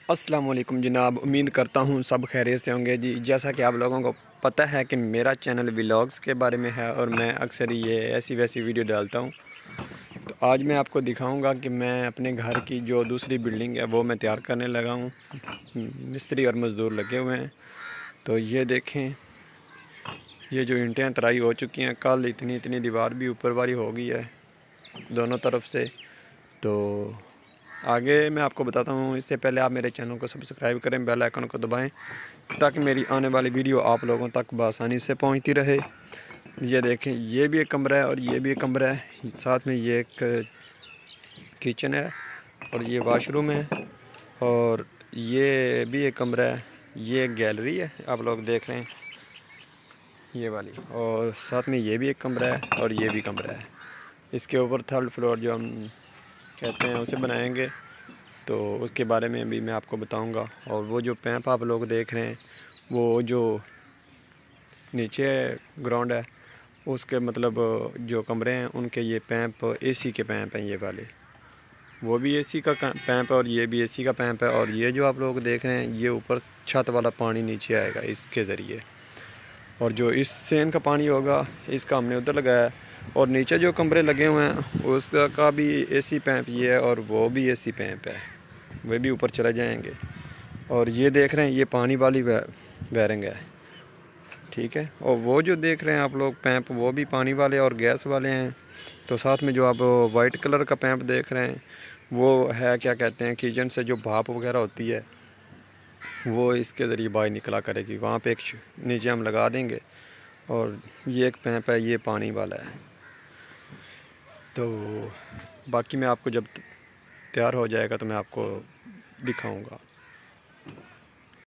अस्सलाम वालेकुम जनाब, उम्मीद करता हूँ सब खैरियत से होंगे जी। जैसा कि आप लोगों को पता है कि मेरा चैनल व्लॉग्स के बारे में है और मैं अक्सर ये ऐसी वैसी वीडियो डालता हूँ। तो आज मैं आपको दिखाऊंगा कि मैं अपने घर की जो दूसरी बिल्डिंग है वो मैं तैयार करने लगा हूँ। मिस्त्री और मज़दूर लगे हुए हैं। तो ये देखें, ये जो ईंटें तराई हो चुकी हैं, कल इतनी इतनी दीवार भी ऊपर वाली हो गई है दोनों तरफ से। तो आगे मैं आपको बताता हूँ। इससे पहले आप मेरे चैनल को सब्सक्राइब करें, बेल आइकन को दबाएं ताकि मेरी आने वाली वीडियो आप लोगों तक बआसानी से पहुँचती रहे। ये देखें, ये भी एक कमरा है और ये भी एक कमरा है, साथ में ये एक किचन है और ये वाशरूम है और ये भी एक कमरा है। ये एक गैलरी है, आप लोग देख रहे हैं ये वाली, और साथ में ये भी एक कमरा है और ये भी कमरा है। इसके ऊपर थर्ड फ्लोर जो हम कहते हैं उसे बनाएंगे, तो उसके बारे में भी मैं आपको बताऊंगा। और वो जो पैंप आप लोग देख रहे हैं, वो जो नीचे ग्राउंड है उसके मतलब जो कमरे हैं उनके ये पैंप एसी के पैंप हैं। ये वाले वो भी एसी का पैंप है और ये भी एसी का पैंप है। और ये जो आप लोग देख रहे हैं, ये ऊपर छत वाला पानी नीचे आएगा इसके ज़रिए, और जो इस सेन का पानी होगा इसका हमने उधर लगाया है। और नीचे जो कमरे लगे हुए हैं उसका भी एसी पैंप ये है और वो भी एसी पैंप है, वे भी ऊपर चले जाएंगे। और ये देख रहे हैं, ये पानी वाली वायरिंग है, ठीक है। और वो जो देख रहे हैं आप लोग पैंप, वो भी पानी वाले और गैस वाले हैं। तो साथ में जो आप वाइट कलर का पैंप देख रहे हैं वो है, क्या कहते हैं, किचन से जो भाप वगैरह होती है वो इसके ज़रिए बाहर निकला करेगी। वहाँ पे एक नीचे हम लगा देंगे। और ये एक पैंप है, ये पानी वाला है। तो बाकी मैं आपको जब तैयार हो जाएगा तो मैं आपको दिखाऊंगा।